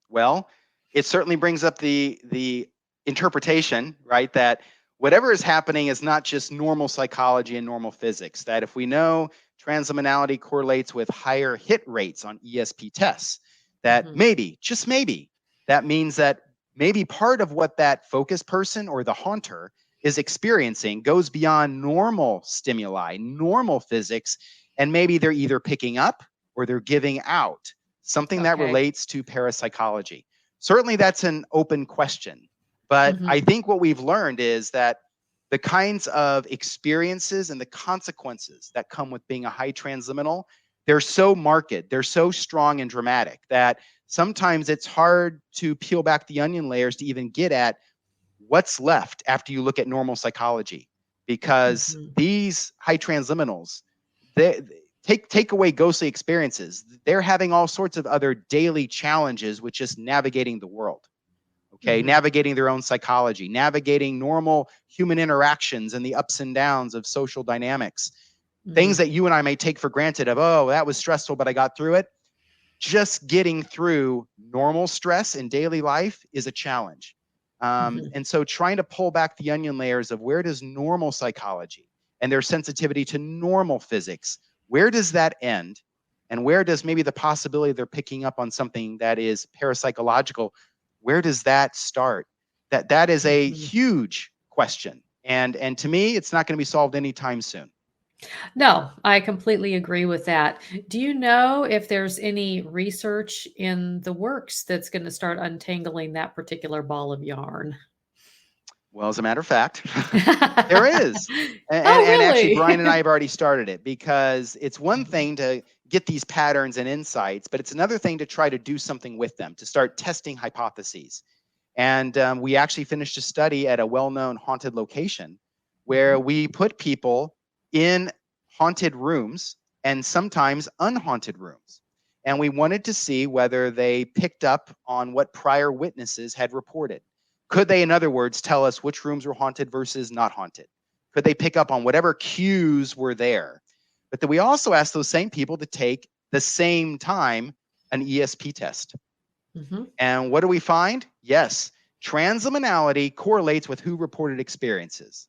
Well, it certainly brings up the interpretation, right? That whatever is happening is not just normal psychology and normal physics. That if we know transliminality correlates with higher hit rates on ESP tests, that Mhm. maybe, just maybe, that means that maybe part of what that focused person or the haunter is experiencing goes beyond normal stimuli, normal physics, and maybe they're either picking up or they're giving out something that Okay. relates to parapsychology. Certainly, that's an open question. But I Mhm. think what we've learned is that the kinds of experiences and the consequences that come with being a high transliminal, they're so marked, they're so strong and dramatic that sometimes it's hard to peel back the onion layers to even get at what's left after you look at normal psychology. Because Mhm. these high transliminals, they take away ghostly experiences. They're having all sorts of other daily challenges with just navigating the world. Okay, Mhm. navigating their own psychology, navigating normal human interactions and the ups and downs of social dynamics. Things Mhm. that you and I may take for granted of, oh, that was stressful, but I got through it. Just getting through normal stress in daily life is a challenge. Mhm. And so trying to pull back the onion layers of where does normal psychology and their sensitivity to normal physics, where does that end? And where does maybe the possibility they're picking up on something that is parapsychological, where does that start? That is a Mhm. huge question. And to me, it's not going to be solved anytime soon. No, I completely agree with that. Do you know if there's any research in the works that's going to start untangling that particular ball of yarn? Well, as a matter of fact, there is. Oh, And actually, really? Brian and I have already started it because it's one thing to get these patterns and insights, but it's another thing to try to do something with them, to start testing hypotheses. And we actually finished a study at a well-known haunted location where Mhm. we put people in haunted rooms and sometimes unhaunted rooms. And we wanted to see whether they picked up on what prior witnesses had reported. Could they, in other words, tell us which rooms were haunted versus not haunted? Could they pick up on whatever cues were there? But then we also asked those same people to take the same time an ESP test. Mhm. And what do we find? Yes, transliminality correlates with who reported experiences.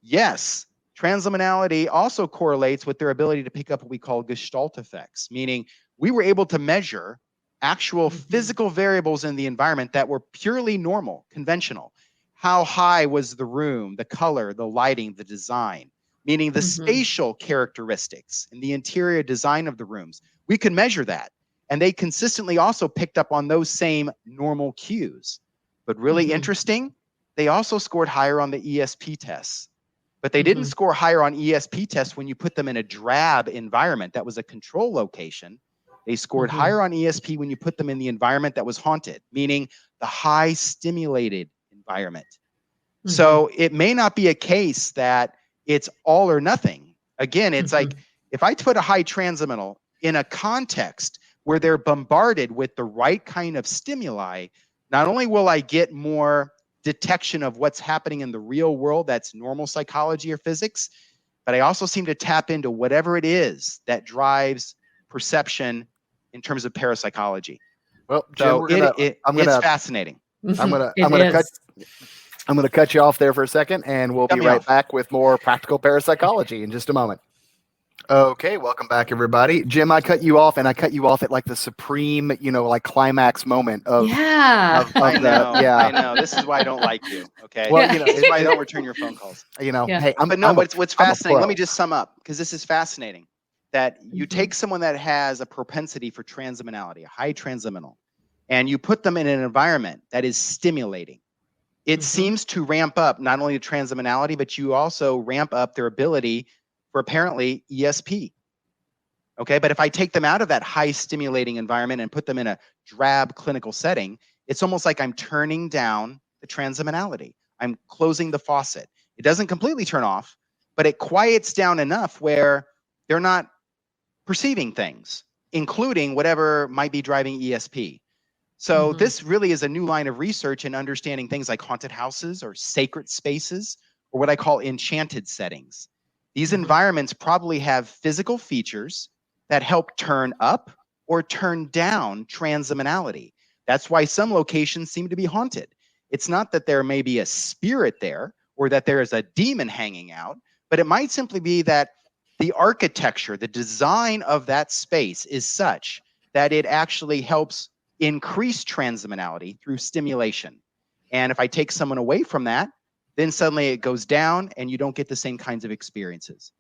Yes, transliminality also correlates with their ability to pick up what we call gestalt effects, meaning we were able to measure actual Mhm. physical variables in the environment that were purely normal, conventional. How high was the room, the color, the lighting, the design, meaning the Mhm. spatial characteristics and the interior design of the rooms. We could measure that. And they consistently also picked up on those same normal cues. But really Mhm. interesting, they also scored higher on the ESP tests. But they didn't Mhm. score higher on ESP tests when you put them in a drab environment that was a control location. They scored higher on ESP when you put them in the environment that was haunted, meaning the high stimulated environment. So it may not be a case that it's all or nothing. Again, it's like if I put a high transliminal in a context where they're bombarded with the right kind of stimuli, not only will I get more detection of what's happening in the real world, that's normal psychology or physics, but I also seem to tap into whatever it is that drives perception in terms of parapsychology. Well, Jim, so it's fascinating. I'm gonna cut you off there for a second, and we'll be right back with more practical parapsychology in just a moment. Okay, welcome back, everybody. Jim, I cut you off, and I cut you off at like the supreme, like climax moment of. I know. This is why I don't like you. Okay. Well, this is why I don't return your phone calls. Hey, what's fascinating? Let me just sum up, because this is fascinating. That you take someone that has a propensity for transliminality, a high transliminal, and you put them in an environment that is stimulating. It seems to ramp up not only the transliminality, but you also ramp up their ability for apparently ESP. Okay, but if I take them out of that high stimulating environment and put them in a drab clinical setting, it's almost like I'm turning down the transliminality. I'm closing the faucet. It doesn't completely turn off, but it quiets down enough where they're not perceiving things, including whatever might be driving ESP. So this really is a new line of research in understanding things like haunted houses or sacred spaces, or what I call enchanted settings. These environments probably have physical features that help turn up or turn down transliminality. That's why some locations seem to be haunted. It's not that there may be a spirit there or that there is a demon hanging out, but it might simply be that the architecture, the design of that space is such that it actually helps increase transliminality through stimulation. And if I take someone away from that, then suddenly it goes down and you don't get the same kinds of experiences.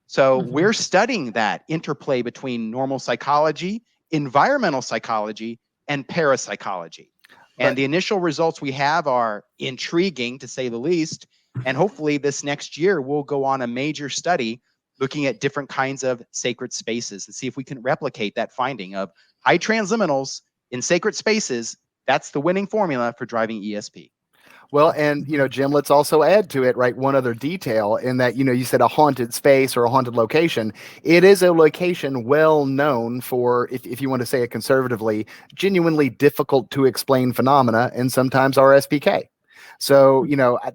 So we're studying that interplay between normal psychology, environmental psychology, and parapsychology. And the initial results we have are intriguing, to say the least. And hopefully this next year, we'll go on a major study looking at different kinds of sacred spaces and see if we can replicate that finding of high transliminals in sacred spaces. That's the winning formula for driving ESP. Well, and, Jim, let's also add to it, right, one other detail in that, you said a haunted space or a haunted location. It is a location well known for, if you want to say it conservatively, genuinely difficult to explain phenomena, and sometimes RSPK. So,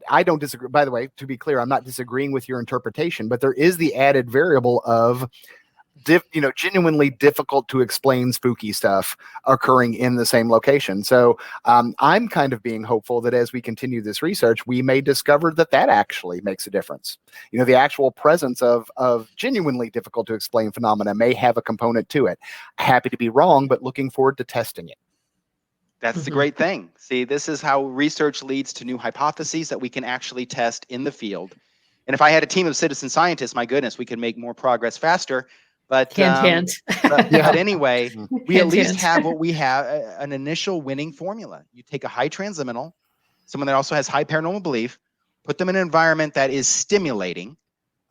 I don't disagree. By the way, to be clear, I'm not disagreeing with your interpretation, but there is the added variable of genuinely difficult to explain spooky stuff occurring in the same location. So I'm kind of being hopeful that as we continue this research, we may discover that actually makes a difference. The actual presence of genuinely difficult to explain phenomena may have a component to it. Happy to be wrong, but looking forward to testing it. That's the great thing. See, this is how research leads to new hypotheses that we can actually test in the field. And if I had a team of citizen scientists, my goodness, we could make more progress faster. But but anyway, we at least have what we have, an initial winning formula. You take a high transliminal, someone that also has high paranormal belief, put them in an environment that is stimulating,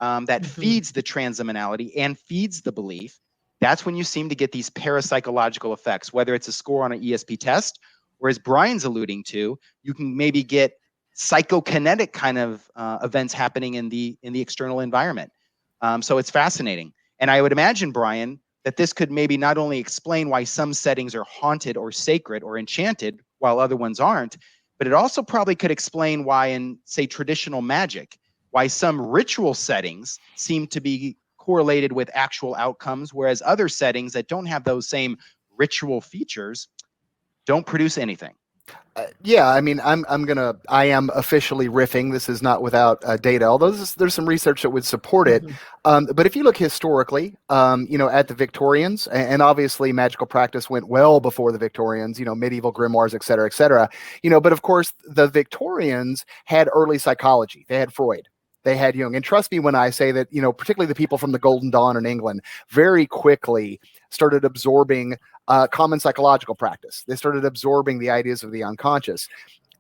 that feeds the transliminality and feeds the belief. That's when you seem to get these parapsychological effects, whether it's a score on an ESP test, or as Brian's alluding to, you can maybe get psychokinetic kind of events happening in the external environment. So it's fascinating. And I would imagine, Brian, that this could maybe not only explain why some settings are haunted or sacred or enchanted while other ones aren't, but it also probably could explain why in, say, traditional magic, why some ritual settings seem to be correlated with actual outcomes, whereas other settings that don't have those same ritual features don't produce anything. I mean, I am officially riffing. This is not without data, although there's some research that would support it. But if you look historically, at the Victorians, and obviously magical practice went well before the Victorians, medieval grimoires, et cetera, but of course the Victorians had early psychology. They had Freud. They had Jung. And trust me when I say that, particularly the people from the Golden Dawn in England very quickly started absorbing common psychological practice. They started absorbing the ideas of the unconscious.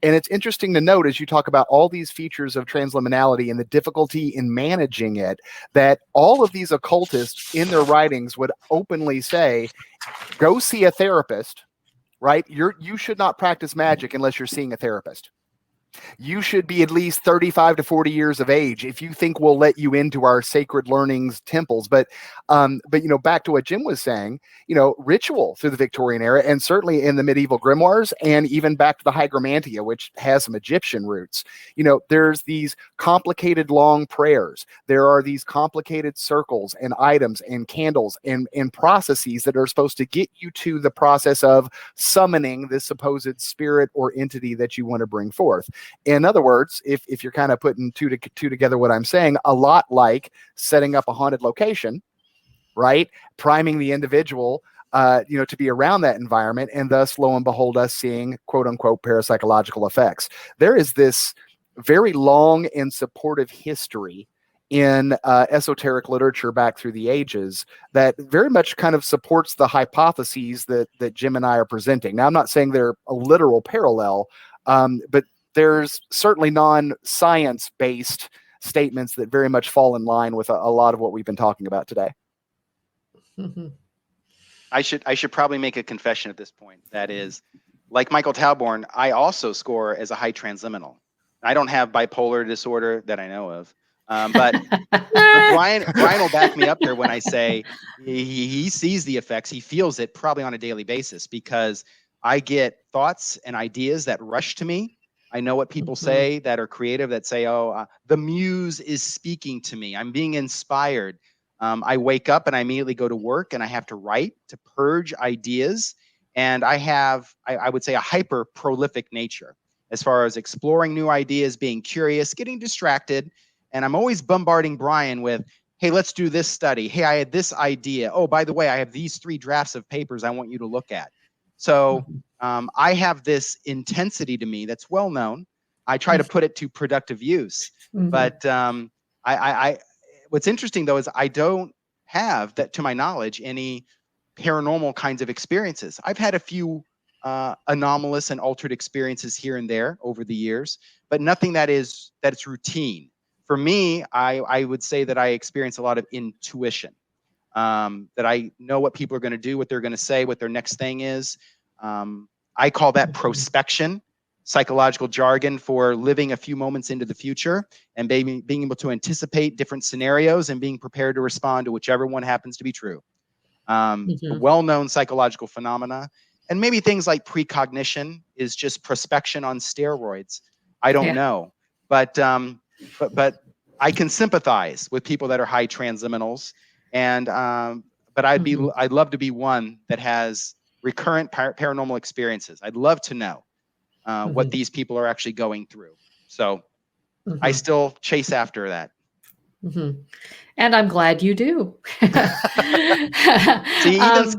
And it's interesting to note, as you talk about all these features of transliminality and the difficulty in managing it, that all of these occultists in their writings would openly say, go see a therapist, right? You should not practice magic unless you're seeing a therapist. You should be at least 35 to 40 years of age if you think we'll let you into our sacred learnings temples. But back to what Jim was saying, ritual through the Victorian era, and certainly in the medieval grimoires, and even back to the hygromantia, which has some Egyptian roots. There's these complicated long prayers. There are these complicated circles and items and candles and processes that are supposed to get you to the process of summoning this supposed spirit or entity that you want to bring forth. In other words, if you're kind of putting two together what I'm saying, a lot like setting up a haunted location, right? Priming the individual, to be around that environment, and thus, lo and behold, us seeing quote unquote parapsychological effects. There is this very long and supportive history in esoteric literature back through the ages that very much kind of supports the hypotheses that Jim and I are presenting. Now, I'm not saying they're a literal parallel, but there's certainly non-science based statements that very much fall in line with a lot of what we've been talking about today. Mm-hmm. I should probably make a confession at this point. That is, like Michael Talborn, I also score as a high transliminal. I don't have bipolar disorder that I know of, but Brian will back me up there when I say he sees the effects. He feels it probably on a daily basis, because I get thoughts and ideas that rush to me. I know what people say that are creative, that say, the muse is speaking to me. I'm being inspired. I wake up and I immediately go to work, and I have to write to purge ideas. And I have, I would say, a hyper prolific nature as far as exploring new ideas, being curious, getting distracted. And I'm always bombarding Brian with, hey, let's do this study. Hey, I had this idea. Oh, by the way, I have these 3 drafts of papers I want you to look at. So I have this intensity to me that's well known. I try to put it to productive use. But what's interesting, though, is I don't have, that to my knowledge, any paranormal kinds of experiences. I've had a few anomalous and altered experiences here and there over the years, but nothing that's routine. For me, I would say that I experience a lot of intuition. That I know what people are going to do, what they're going to say, what their next thing is. I call that prospection, psychological jargon for living a few moments into the future and being able to anticipate different scenarios and being prepared to respond to whichever one happens to be true. A well-known psychological phenomena. And maybe things like precognition is just prospection on steroids. I don't know. But I can sympathize with people that are high transliminals. And but I'd love to be one that has recurrent paranormal experiences. I'd love to know what these people are actually going through. So I still chase after that. And I'm glad you do. Even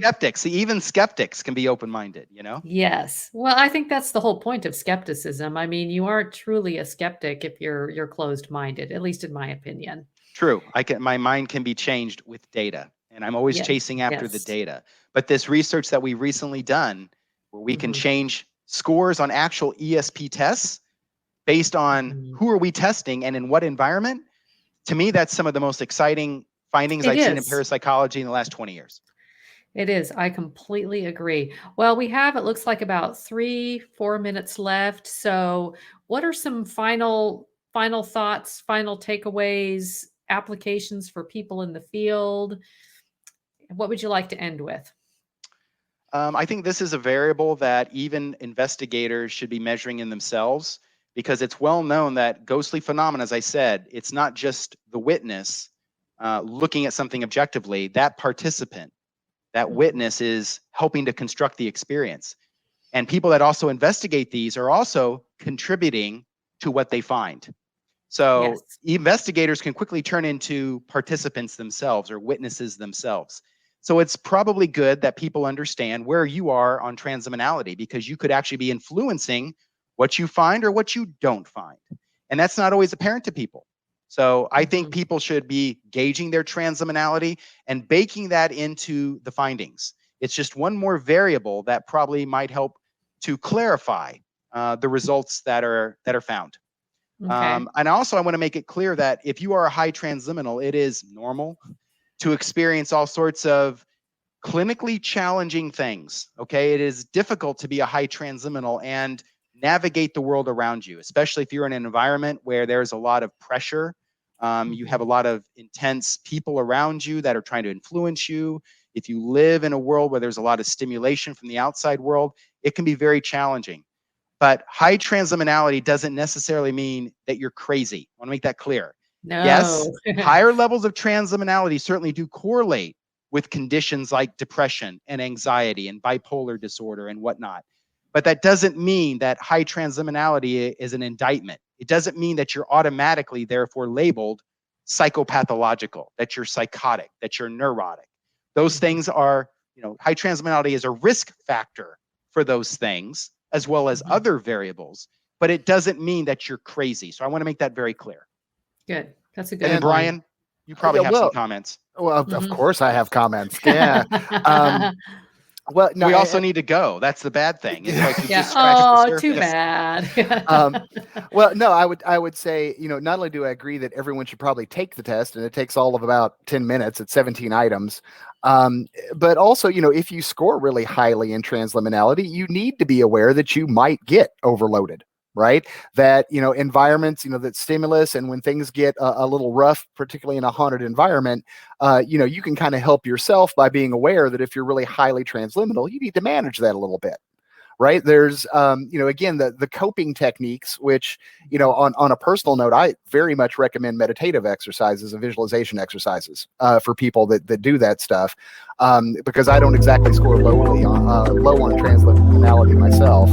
skeptics can be open-minded, Yes. Well, I think that's the whole point of skepticism. I mean, you aren't truly a skeptic if you're closed-minded, at least in my opinion. True. My mind can be changed with data, and I'm always chasing after the data. But this research that we've recently done, where we can change scores on actual ESP tests based on who are we testing and in what environment, to me, that's some of the most exciting findings I've seen in parapsychology in the last 20 years. It is. I completely agree. Well, we have, it looks like, about 3-4 minutes left. So what are some final thoughts, final takeaways, applications for people in the field? What would you like to end with? I think this is a variable that even investigators should be measuring in themselves, because it's well known that ghostly phenomena, as I said, it's not just the witness looking at something objectively. That participant, that witness, is helping to construct the experience. And people that also investigate these are also contributing to what they find. So investigators can quickly turn into participants themselves or witnesses themselves. So it's probably good that people understand where you are on transliminality, because you could actually be influencing what you find or what you don't find. And that's not always apparent to people. So I think people should be gauging their transliminality and baking that into the findings. It's just one more variable that probably might help to clarify the results that are found. Okay. And also, I want to make it clear that if you are a high transliminal, it is normal to experience all sorts of clinically challenging things. Okay, it is difficult to be a high transliminal and navigate the world around you, especially if you're in an environment where there's a lot of pressure. You have a lot of intense people around you that are trying to influence you. If you live in a world where there's a lot of stimulation from the outside world, it can be very challenging. But high transliminality doesn't necessarily mean that you're crazy. I want to make that clear. No. Yes, higher levels of transliminality certainly do correlate with conditions like depression and anxiety and bipolar disorder and whatnot. But that doesn't mean that high transliminality is an indictment. It doesn't mean that you're automatically, therefore, labeled psychopathological, that you're psychotic, that you're neurotic. Those things are, high transliminality is a risk factor for those things, as well as other variables, but it doesn't mean that you're crazy. So I want to make that very clear. Good. That's a good And then point. Brian, you probably have some comments. Well, of course I have comments. Yeah. Well, no, we also need to go. That's the bad thing. It's like you just scratched the surface. Too bad. Well, no, I would say, not only do I agree that everyone should probably take the test, and it takes all of about 10 minutes, it's 17 items. But also, if you score really highly in transliminality, you need to be aware that you might get overloaded. Right? That, environments, that stimulus, and when things get a little rough, particularly in a haunted environment, you can kind of help yourself by being aware that if you're really highly transliminal, you need to manage that a little bit. Right? There's, again, the coping techniques, which, on a personal note, I very much recommend meditative exercises and visualization exercises for people that do that stuff, because I don't exactly score low on transliminality myself.